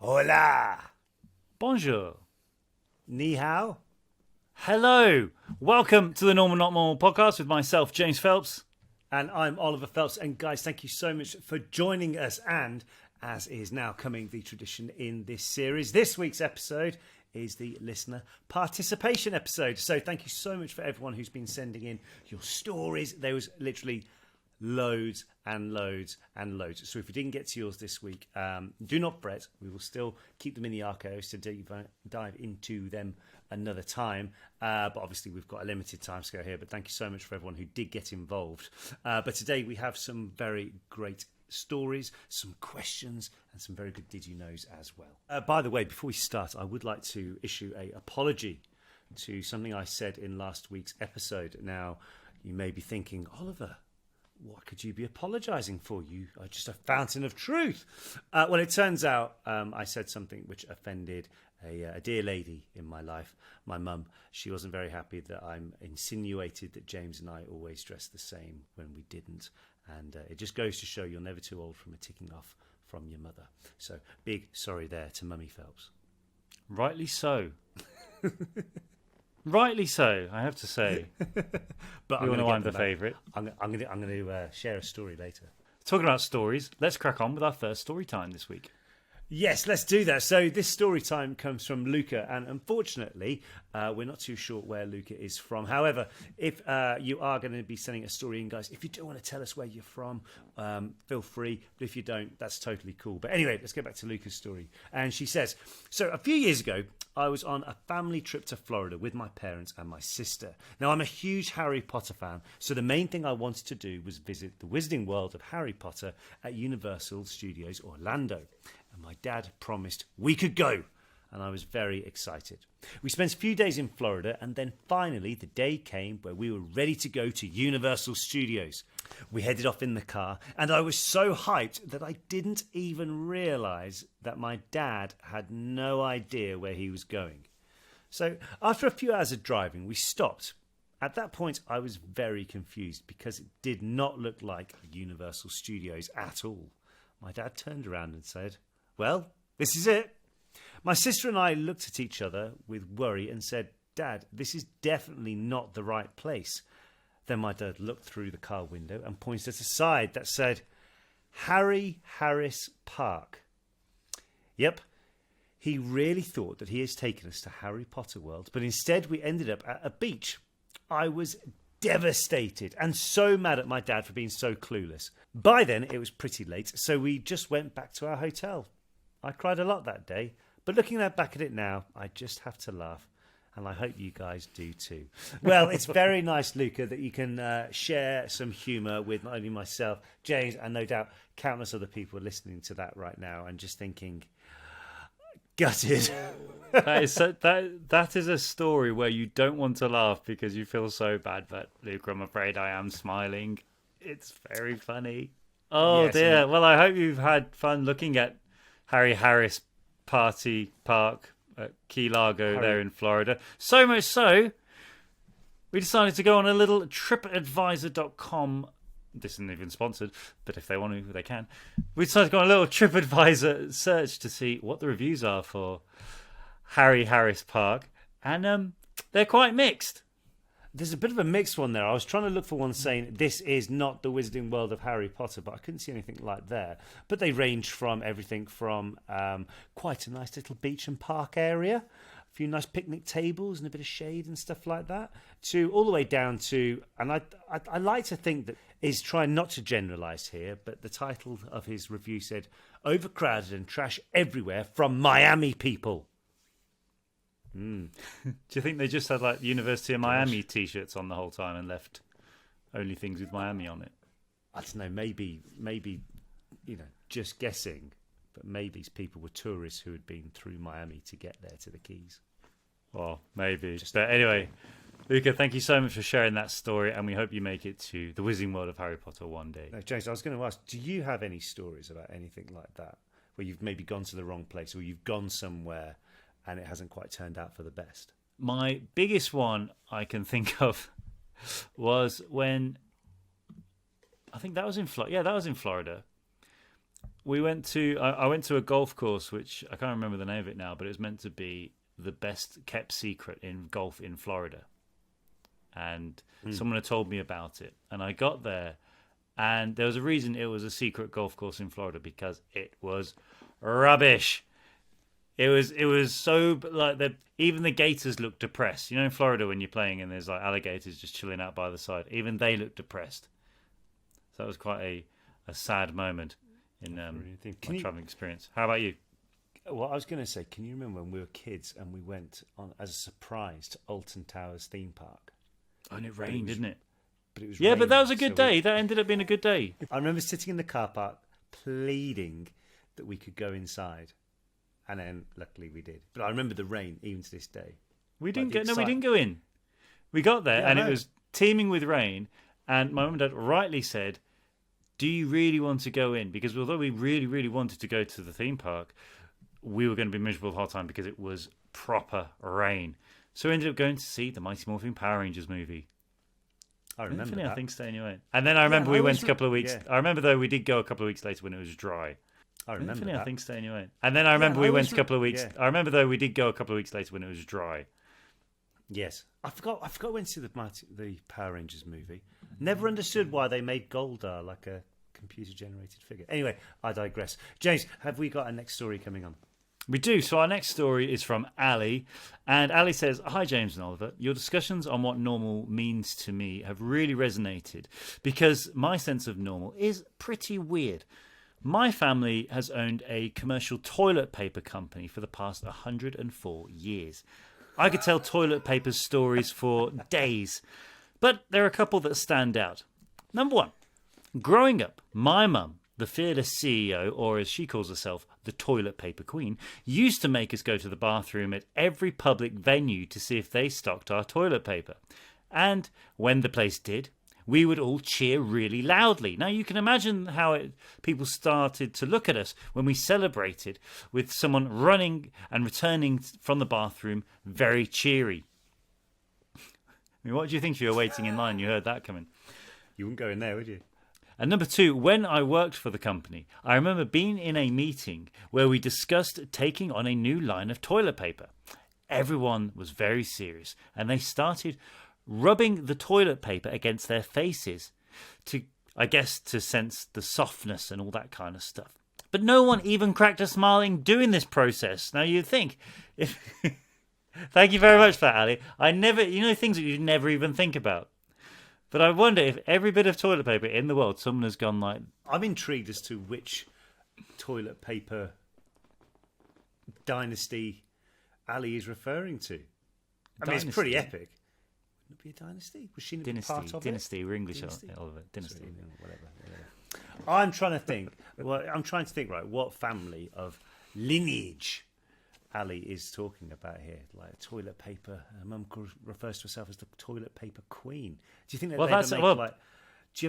Hola. Bonjour. Ni hao. Hello. Welcome to the Normal Not Normal podcast with myself, James Phelps. And I'm Oliver Phelps. And guys, thank you so much for joining us. And as is now coming the tradition in this series, this week's episode is the listener participation episode. So thank you so much for everyone who's been sending in your stories. There was literally loads and loads and loads. So if we didn't get to yours this week, do not fret. We will still keep them in the archives to dive into them another time. But obviously we've got a limited time scale here. But thank you so much for everyone who did get involved. But today we have some very great stories, some questions, and some very good did you knows as well. By the way, before we start, I would like to issue an apology to something I said in last week's episode. Now, you may be thinking, Oliver, what could you be apologising for? You are just a fountain of truth. Well, it turns out I said something which offended a dear lady in my life, my mum. She wasn't very happy that I insinuated that James and I always dressed the same when we didn't. And it just goes to show you're never too old from a ticking off from your mother. So big sorry there to Mummy Phelps. Rightly so. Rightly so, I have to say. But you know I'm the favourite. I'm going to share a story later. Talking about stories, let's crack on with our first story time this week. Yes, let's do that. So this story time comes from Luca, and unfortunately, we're not too sure where Luca is from. However, if you are going to be sending a story in, guys, if you do want to tell us where you're from, feel free. But if you don't, that's totally cool. But anyway, let's get back to Luca's story. And she says, so a few years ago, I was on a family trip to Florida with my parents and my sister. Now, I'm a huge Harry Potter fan, so the main thing I wanted to do was visit the Wizarding World of Harry Potter at Universal Studios Orlando. And my dad promised we could go, and I was very excited. We spent a few days in Florida, and then finally the day came where we were ready to go to Universal Studios. We headed off in the car, and I was so hyped that I didn't even realise that my dad had no idea where he was going. So after a few hours of driving, we stopped. At that point, I was very confused because it did not look like Universal Studios at all. My dad turned around and said, "Well, this is it." My sister and I looked at each other with worry and said, "Dad, this is definitely not the right place." Then my dad looked through the car window and pointed at a sign that said, Harry Harris Park. Yep, he really thought that he has taken us to Harry Potter World, but instead we ended up at a beach. I was devastated and so mad at my dad for being so clueless. By then, it was pretty late, so we just went back to our hotel. I cried a lot that day, but looking back at it now, I just have to laugh, and I hope you guys do too. Well, it's very nice, Luca, that you can share some humour with not only myself, James, and no doubt countless other people listening to that right now and just thinking, gutted. That is a story where you don't want to laugh because you feel so bad, but Luca, I'm afraid I am smiling. It's very funny. Oh, yes, dear. Well, I hope you've had fun looking at Harry Harris Park at Key Largo there in Florida. So much so, we decided to go on a little TripAdvisor.com. This isn't even sponsored, but if they want to, they can. We decided to go on a little TripAdvisor search to see what the reviews are for Harry Harris Park, and they're quite mixed. There's a bit of a mixed one there. I was trying to look for one saying this is not the Wizarding World of Harry Potter, but I couldn't see anything like there. But they range from everything from quite a nice little beach and park area, a few nice picnic tables and a bit of shade and stuff like that, to all the way down to, and I like to think that is trying not to generalise here, but the title of his review said, "Overcrowded and trash everywhere from Miami people." Do you think they just had like the University of Miami t-shirts on the whole time and left only things with Miami on it? I don't know, maybe, just guessing, but maybe people were tourists who had been through Miami to get there to the Keys. Well, maybe. But anyway, Luca, thank you so much for sharing that story, and we hope you make it to the Wizarding World of Harry Potter one day. No, James, I was going to ask, do you have any stories about anything like that, where you've maybe gone to the wrong place, or you've gone somewhere and it hasn't quite turned out for the best? My biggest one I can think of was when, I think that was in Florida. Yeah, that was in Florida. we went to I went to a golf course, which I can't remember the name of it now, but it was meant to be the best kept secret in golf in Florida. And someone had told me about it, and I got there, and there was a reason it was a secret golf course in Florida, because it was rubbish. It was so like that. Even the gators looked depressed. You know, in Florida when you're playing and there's like alligators just chilling out by the side, even they looked depressed. So that was quite a sad moment in my traveling experience. How about you? Well, I was going to say, can you remember when we were kids and we went on as a surprise to Alton Towers theme park? Oh, and it rained, didn't it? But it was yeah, raining, but that was a good day. That ended up being a good day. I remember sitting in the car park pleading that we could go inside. And then, luckily, we did. But I remember the rain, even to this day. We didn't go in. We got there, and it was teeming with rain. And my mum and dad rightly said, "Do you really want to go in?" Because although we really, really wanted to go to the theme park, we were going to be miserable the whole time because it was proper rain. So we ended up going to see the Mighty Morphin Power Rangers movie. I remember that. I think so anyway. And then I remember we went a couple of weeks. Yeah. I remember though we did go a couple of weeks later when it was dry. I remember that. I think so anyway. And then I remember we went a couple of weeks. Yeah. I remember though we did go a couple of weeks later when it was dry. Yes, I forgot when to see the Power Rangers movie. Never understood why they made Goldar like a computer-generated figure. Anyway, I digress. James, have we got a next story coming on? We do. So our next story is from Ali. And Ali says, "Hi, James and Oliver. Your discussions on what normal means to me have really resonated because my sense of normal is pretty weird. My family has owned a commercial toilet paper company for the past 104 years. I could tell toilet paper stories for days, but there are a couple that stand out. Number one, growing up, my mum, the fearless CEO, or as she calls herself, the toilet paper queen, used to make us go to the bathroom at every public venue to see if they stocked our toilet paper. And when the place did, we would all cheer really loudly. Now, you can imagine how people started to look at us when we celebrated with someone running and returning from the bathroom very cheery. I mean, what do you think if you were waiting in line? You heard that coming. You wouldn't go in there, would you? And number two, when I worked for the company, I remember being in a meeting where we discussed taking on a new line of toilet paper. Everyone was very serious, and they started rubbing the toilet paper against their faces to sense the softness and all that kind of stuff. But no one even cracked a smile in doing this process. Now you'd think, thank you very much for that, Ali. Things that you never even think about. But I wonder if every bit of toilet paper in the world, someone has gone like... I'm intrigued as to which toilet paper dynasty Ali is referring to. I mean, it's pretty epic. Wouldn't it be a dynasty? Was she part of Dynasty. it? We're English, Dynasty? Oliver. Dynasty. Sorry, whatever. I'm trying to think. Right, what family of lineage Ali is talking about here? Like toilet paper. Her mum refers to herself as the toilet paper queen. Do you think that do you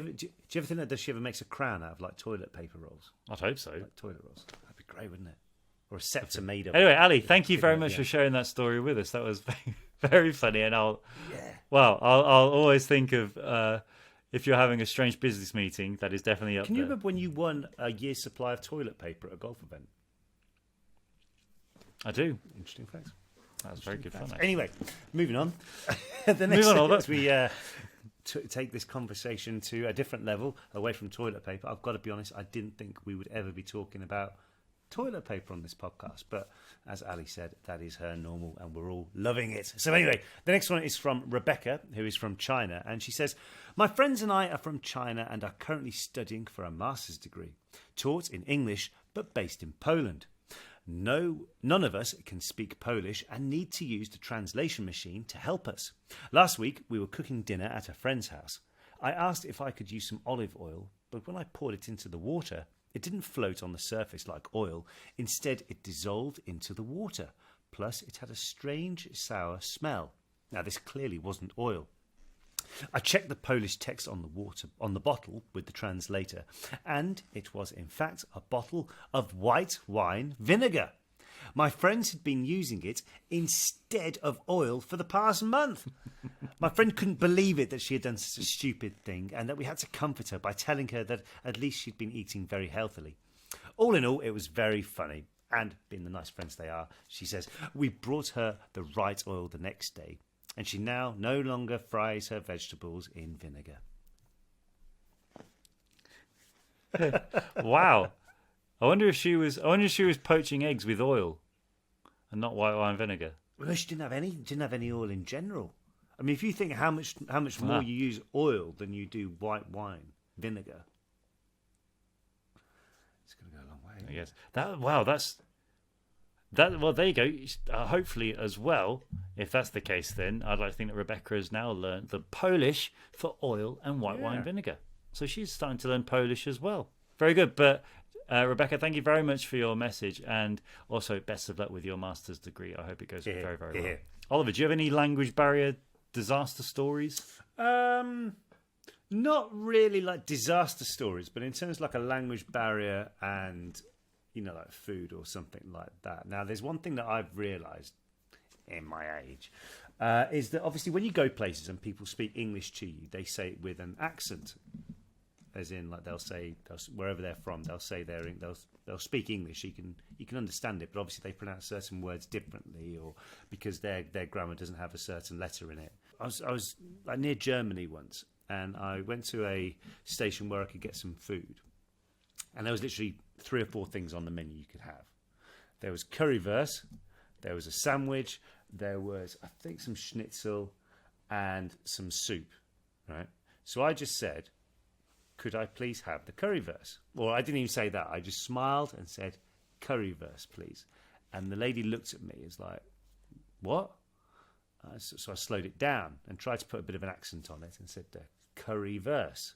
ever think that she ever makes a crown out of like toilet paper rolls? I'd hope so. Like toilet rolls. That'd be great, wouldn't it? Or a scepter made of. Anyway, Ali, thank you very much for sharing that story with us. That was very funny, and I'll always think of if you're having a strange business meeting, that is definitely up there. Can you remember when you won a year's supply of toilet paper at a golf event? I do. Interesting facts. That was very good fun. Anyway, moving on. The next thing is we take this conversation to a different level, away from toilet paper. I've got to be honest, I didn't think we would ever be talking about toilet paper on this podcast, but as Ali said, that is her normal and we're all loving it. So anyway, the next one is from Rebecca, who is from China, and she says, "My friends and I are from China and are currently studying for a master's degree, taught in English but based in Poland. None of us can speak Polish and need to use the translation machine to help us. Last week we were cooking dinner at a friend's house. I asked if I could use some olive oil, but when I poured it into the water, it didn't float on the surface like oil. Instead, it dissolved into the water. Plus, it had a strange, sour smell. Now, this clearly wasn't oil. I checked the Polish text on the bottle with the translator, and it was, in fact, a bottle of white wine vinegar. My friends had been using it instead of oil for the past month. My friend couldn't believe it that she had done such a stupid thing and that we had to comfort her by telling her that at least she'd been eating very healthily. all in all, it was very funny. And being the nice friends they are, she says, we brought her the right oil the next day, and she now no longer fries her vegetables in vinegar. Wow. I wonder if she was poaching eggs with oil and not white wine vinegar. Well, she didn't have any oil in general. I mean, if you think how much more you use oil than you do white wine vinegar, it's going to go a long way. Yes. Well, there you go. Hopefully, as well, if that's the case, then I'd like to think that Rebecca has now learned the Polish for oil and white wine vinegar. So she's starting to learn Polish as well. Very good. But Rebecca, thank you very much for your message, and also best of luck with your master's degree. I hope it goes very, very well. Oliver, do you have any language barrier disaster stories? Not really like disaster stories, but in terms of like a language barrier and, like food or something like that. Now, there's one thing that I've realised in my age is that obviously when you go places and people speak English to you, they say it with an accent. As in, like they'll wherever they're from, they'll speak English. You can understand it, but obviously they pronounce certain words differently, or because their grammar doesn't have a certain letter in it. I was like near Germany once, and I went to a station where I could get some food, and there was literally 3 or 4 things on the menu you could have. There was currywurst, there was a sandwich, there was I think some schnitzel, and some soup. Right, so I just said, could I please have the currywurst? Well, I didn't even say that. I just smiled and said, currywurst, please. And the lady looked at me as like, what? So I slowed it down and tried to put a bit of an accent on it and said, currywurst.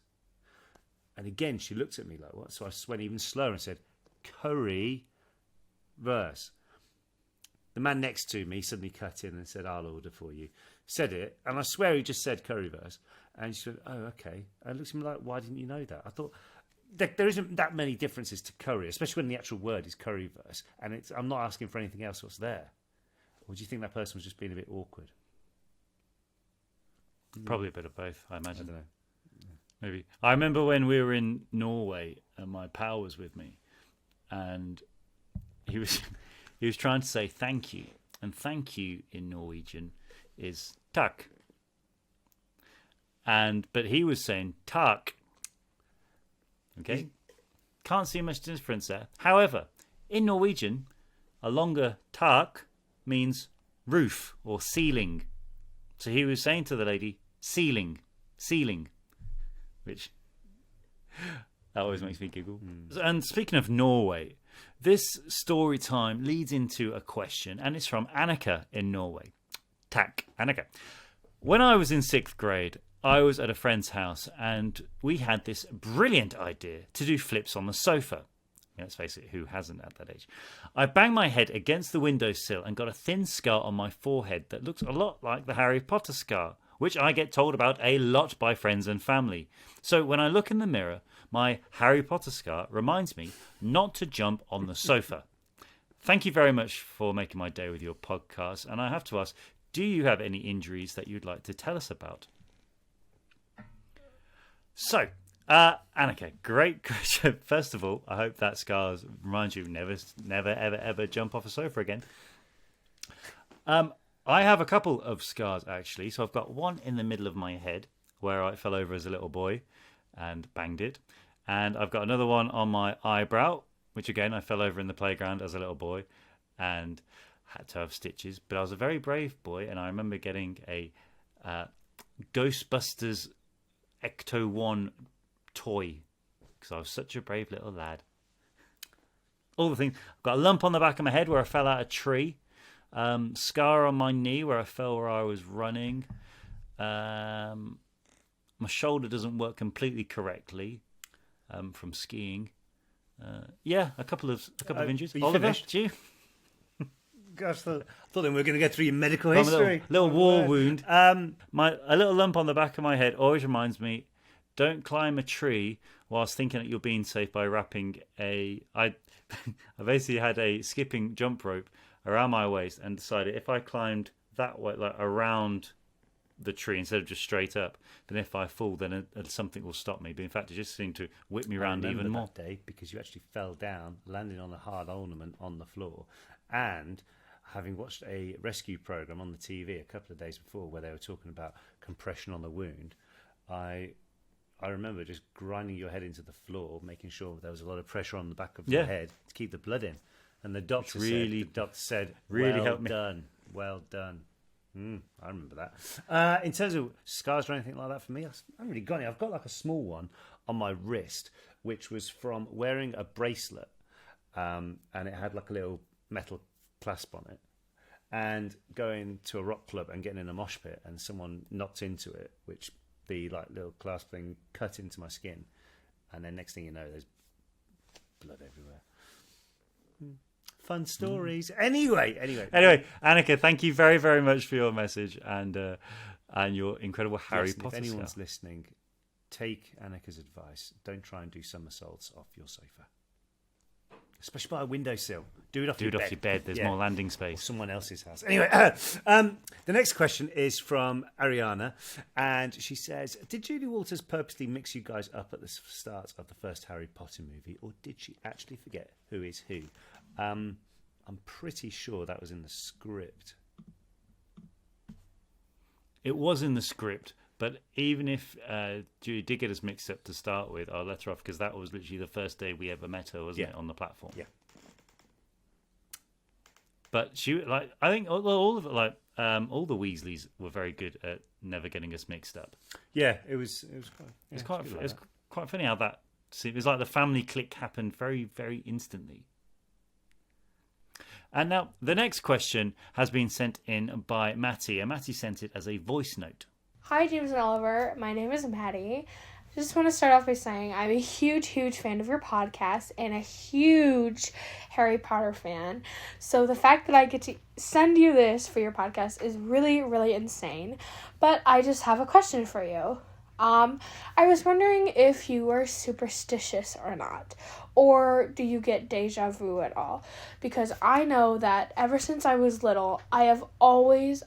And again, she looked at me like, what? So I went even slower and said, currywurst. The man next to me suddenly cut in and said, I'll order for you. Said it, and I swear he just said currywurst. And she said, oh, okay. I looked at him like, why didn't you know that? I thought, there isn't that many differences to curry, especially when the actual word is currywurst. And I'm not asking for anything else what's there. Or do you think that person was just being a bit awkward? Probably a bit of both, I imagine. I don't know. Maybe. I remember when we were in Norway and my pal was with me, and he was trying to say thank you. And thank you in Norwegian is tak. But he was saying tak. Okay? Can't see much difference there. However, in Norwegian, a longer tak means roof or ceiling. So he was saying to the lady, ceiling, which that always makes me giggle. And speaking of Norway, this story time leads into a question, and it's from Annika in Norway. Tak, Annika. When I was in 6th grade, I was at a friend's house, and we had this brilliant idea to do flips on the sofa. Let's face it, who hasn't at that age? I banged my head against the windowsill and got a thin scar on my forehead that looks a lot like the Harry Potter scar, which I get told about a lot by friends and family. So when I look in the mirror, my Harry Potter scar reminds me not to jump on the sofa. Thank you very much for making my day with your podcast. And I have to ask, do you have any injuries that you'd like to tell us about? So, Annika, great question. First of all, I hope that scar reminds you never, ever jump off a sofa again. I have a couple of scars, actually. So I've got one in the middle of my head where I fell over as a little boy and banged it. And I've got another one on my eyebrow, which again, I fell over in the playground as a little boy and had to have stitches. But I was a very brave boy, and I remember getting a Ghostbusters Ecto-1 toy because I was such a brave little lad. All the things. I've got a lump on the back of my head where I fell out a tree. Scar on my knee where I fell where I was running. My shoulder doesn't work completely correctly from skiing. A couple of injuries. Oliver, finished? do you? Gosh, I thought we were going to go through your medical history. Little war wound. A little lump on the back of my head always reminds me, don't climb a tree whilst thinking that you're being safe by wrapping I basically had a skipping jump rope around my waist and decided if I climbed that way, like around the tree instead of just straight up, then if I fall, then something will stop me. But in fact, it just seemed to whip me around even more. That day because you actually fell down, landing on a hard ornament on the floor, and having watched a rescue program on the TV a couple of days before where they were talking about compression on the wound, I remember just grinding your head into the floor, making sure there was a lot of pressure on the back of your head to keep the blood in. And the doctor said, really well helped me. done, well done. I remember that. In terms of scars or anything like that for me, I haven't really got any. I've got like a small one on my wrist, which was from wearing a bracelet, and it had like a little metal clasp on it, and going to a rock club and getting in a mosh pit, and someone knocked into it, which the like little clasp thing cut into my skin, and then next thing you know, there's blood everywhere. Fun stories. Anyway, Annika, thank you very, very much for your message and your incredible Harry Potter. If anyone's stuff. listening, take Annika's advice. Don't try and do somersaults off your sofa, especially by a windowsill. Do it off your bed. There's more landing space. Or someone else's house. Anyway, the next question is from Ariana, and she says, did Julie Walters purposely mix you guys up at the start of the first Harry Potter movie, or did she actually forget who is who? I'm pretty sure that was in the script. It was in the script, but even if Julie did get us mixed up to start with, I'll let her off because that was literally the first day we ever met her, wasn't it, on the platform? Yeah. But she, like, I think all of it, like, all the Weasleys were very good at never getting us mixed up. Yeah, it was quite funny how that. It was like the family click happened very, very instantly. And now the next question has been sent in by Matty, and Matty sent it as a voice note. Hi, James and Oliver. My name is Maddie. I just want to start off by saying I'm a huge fan of your podcast and a huge Harry Potter fan. So the fact that I get to send you this for your podcast is really, really insane. But I just have a question for you. I was wondering if you were superstitious or not, or do you get deja vu at all? Because I know that ever since I was little, I have always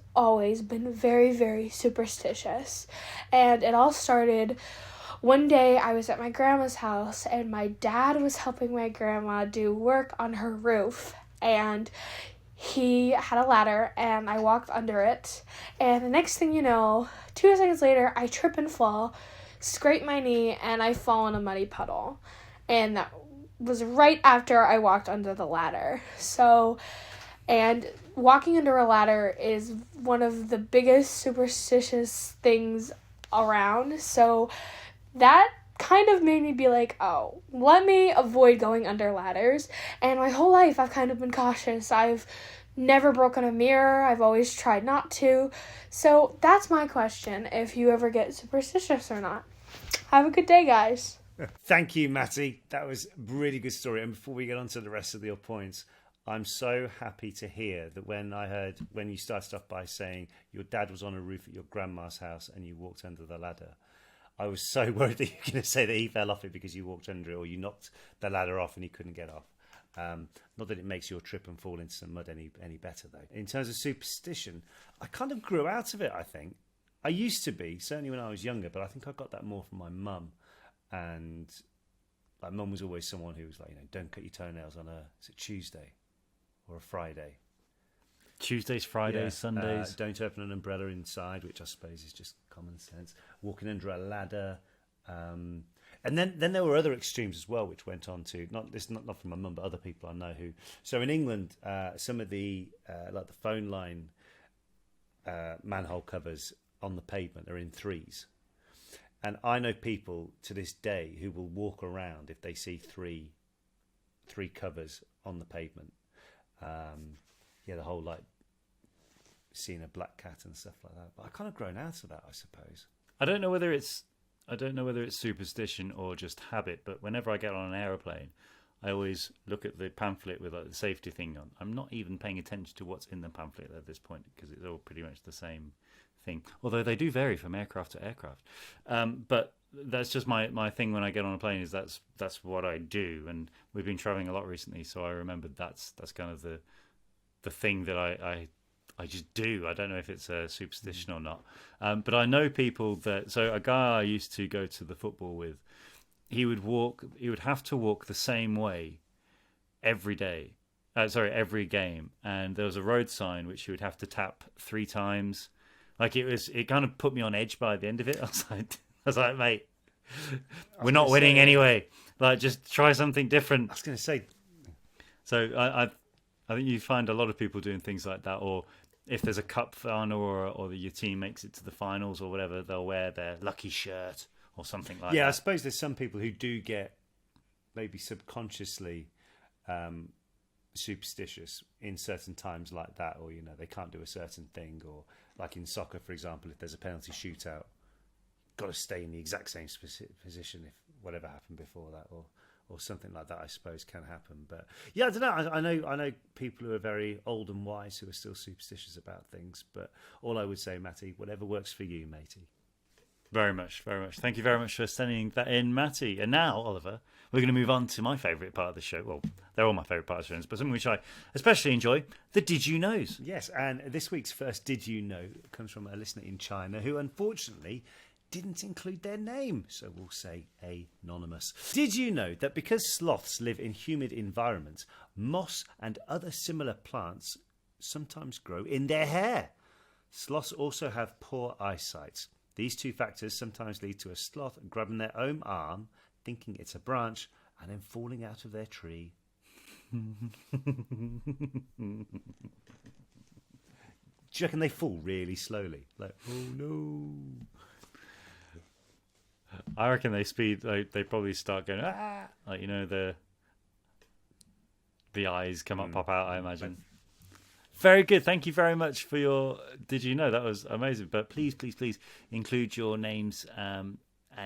been very, very superstitious. And it all started one day I was at my grandma's house, and my dad was helping my grandma do work on her roof, and he had a ladder, and I walked under it, and the next thing you know, 2 seconds later, I trip and fall, scrape my knee, and I fall in a muddy puddle. And that was right after I walked under the ladder. So, and walking under a ladder is one of the biggest superstitious things around. So that kind of made me be like, oh, let me avoid going under ladders. And my whole life I've kind of been cautious. I've never broken a mirror. I've always tried not to. So that's my question, if you ever get superstitious or not. Have a good day, guys. Thank you, Matty. That was a really good story. And before we get on to the rest of your points, I'm so happy to hear that when you started off by saying your dad was on a roof at your grandma's house and you walked under the ladder, I was so worried that you were going to say that he fell off it because you walked under it, or you knocked the ladder off and he couldn't get off. Not that it makes your trip and fall into some mud any better, though. In terms of superstition, I kind of grew out of it, I think. I used to be, certainly when I was younger, but I think I got that more from my mum. And my mum was always someone who was like, don't cut your toenails on a Tuesday or a Friday. Tuesdays, Fridays, Sundays. Don't open an umbrella inside, which I suppose is just common sense. Walking under a ladder. And then there were other extremes as well, which went on to, not from my mum, but other people I know who. So in England, some of the, like the phone line manhole covers on the pavement are in threes. And I know people to this day who will walk around if they see three covers on the pavement. The whole like seeing a black cat and stuff like that. But I've kind of grown out of that, I suppose. I don't know whether it's superstition or just habit, but whenever I get on an aeroplane, I always look at the pamphlet with like the safety thing on. I'm not even paying attention to what's in the pamphlet at this point because it's all pretty much the same thing. Although they do vary from aircraft to aircraft. But that's just my thing when I get on a plane is that's what I do. And we've been traveling a lot recently, so I remembered that's kind of the thing that I just do. I don't know if it's a superstition or not. But I know people that. So a guy I used to go to the football with, he would have to walk the same way every day. Every game. And there was a road sign which he would have to tap 3 times. Like it kind of put me on edge by the end of it. I was like, mate, we're not winning anyway. Like, just try something different. I was going to say. So I think you find a lot of people doing things like that, or if there's a cup final or your team makes it to the finals or whatever, they'll wear their lucky shirt or something like that. Yeah, I suppose there's some people who do get maybe subconsciously superstitious in certain times like that, or they can't do a certain thing, or like in soccer, for example, if there's a penalty shootout, got to stay in the exact same position if whatever happened before that, or something like that, I suppose, can happen. But yeah, I don't know. I know people who are very old and wise who are still superstitious about things. But all I would say, Matty, whatever works for you, matey. Very much, very much. Thank you very much for sending that in, Matty. And now, Oliver, we're going to move on to my favourite part of the show. Well, they're all my favourite parts of the show, but something which I especially enjoy, the Did You Knows. Yes, and this week's first Did You Know comes from a listener in China who, unfortunately, didn't include their name, so we'll say anonymous. Did you know that because sloths live in humid environments, moss and other similar plants sometimes grow in their hair? Sloths also have poor eyesight. These 2 factors sometimes lead to a sloth grabbing their own arm, thinking it's a branch, and then falling out of their tree. Do you reckon they fall really slowly? Like, oh no. I reckon they they probably start going, like, the eyes come up, pop out, I imagine. Very good. Thank you very much for your Did You Know? That was amazing. But please, please, please include your names. And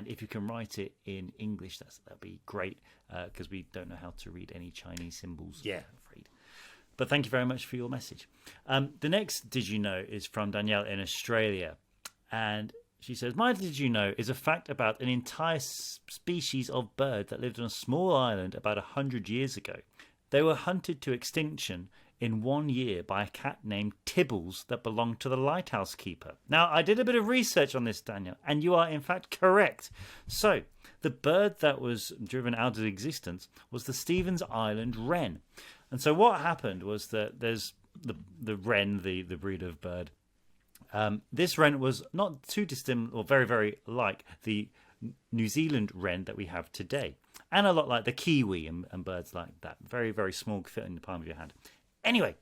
if you can write it in English, that'd be great, because we don't know how to read any Chinese symbols. Yeah. I'm afraid. But thank you very much for your message. The next Did You Know is from Danielle in Australia. And she says, my Did You Know is a fact about an entire species of bird that lived on a small island about 100 years ago. They were hunted to extinction in 1 year by a cat named Tibbles that belonged to the lighthouse keeper. Now, I did a bit of research on this, Daniel, and you are in fact correct. So, the bird that was driven out of existence was the Stevens Island wren. And so what happened was that there's the wren, the breed of bird. This wren was not too dissimilar, or very, very like the New Zealand wren that we have today. And a lot like the kiwi and birds like that. Very, very small, fit in the palm of your hand. Anyway,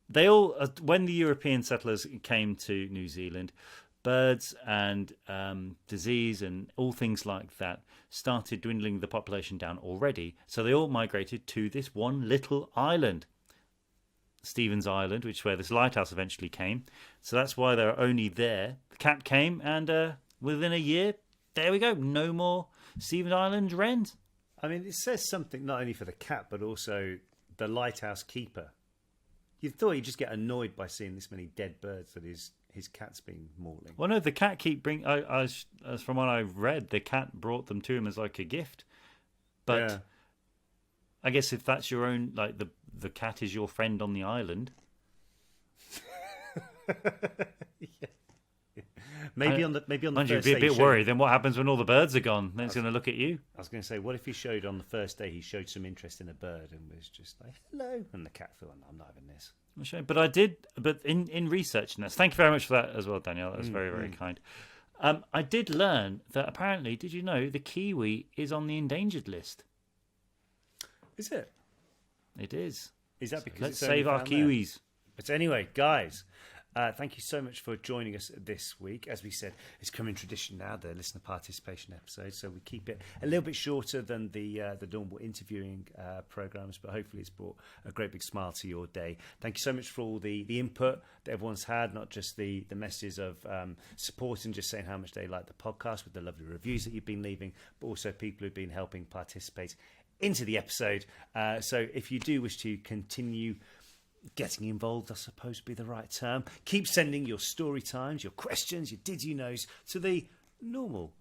they all, when the European settlers came to New Zealand, birds and disease and all things like that started dwindling the population down already. So they all migrated to this one little island, Stevens Island, which is where this lighthouse eventually came. So that's why they're only there. The cat came, and within a year, there we go. No more Stevens Island wrens. I mean, it says something not only for the cat, but also the lighthouse keeper. You'd thought he'd just get annoyed by seeing this many dead birds that his cat's been mauling. Well, no, the cat keep bring. As from what I've read, the cat brought them to him as like a gift. But yeah. I guess if that's your own, like the cat is your friend on the island. Yeah. Maybe on the first you'd be a day bit worried. Then what happens when all the birds are gone? Then it's going to look at you. I was going to say, what if he showed on the first day he showed some interest in a bird and was just like, hello, and the cat thought, no, I'm not having this. But I did. But in researching this, thank you very much for that as well, Danielle. That was very, very kind. I did learn that apparently, did you know the kiwi is on the endangered list? Is it? It is. Is that because let's it's only save our found there? kiwis? But anyway, guys, thank you so much for joining us this week. As we said, it's coming tradition now, the listener participation episode, so we keep it a little bit shorter than the normal interviewing programs, but hopefully it's brought a great big smile to your day. Thank you so much for all the input that everyone's had, not just the messages of support and just saying how much they like the podcast with the lovely reviews that you've been leaving, but also people who've been helping participate into the episode. So if you do wish to continue getting involved, I suppose would be the right term, keep sending your story times, your questions, your did you knows to the normal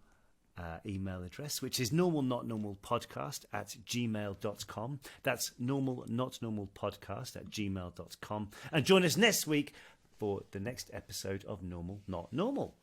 email address, which is normalnotnormalpodcast@gmail.com. That's normalnotnormalpodcast@gmail.com. And join us next week for the next episode of Normal Not Normal.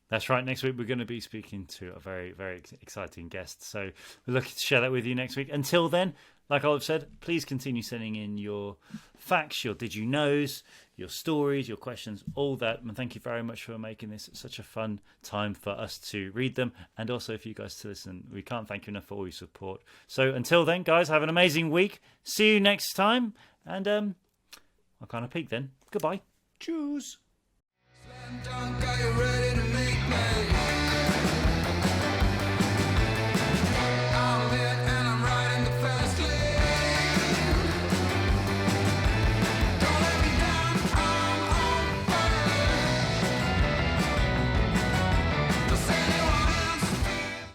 That's right. Next week, we're going to be speaking to a very, very exciting guest. So we're looking to share that with you next week. Until then, like Olive said, please continue sending in your facts, your did you knows, your stories, your questions, all that. And thank you very much for making this such a fun time for us to read them. And also for you guys to listen. We can't thank you enough for all your support. So until then, guys, have an amazing week. See you next time. And I'll kind of peek then. Goodbye. Choose.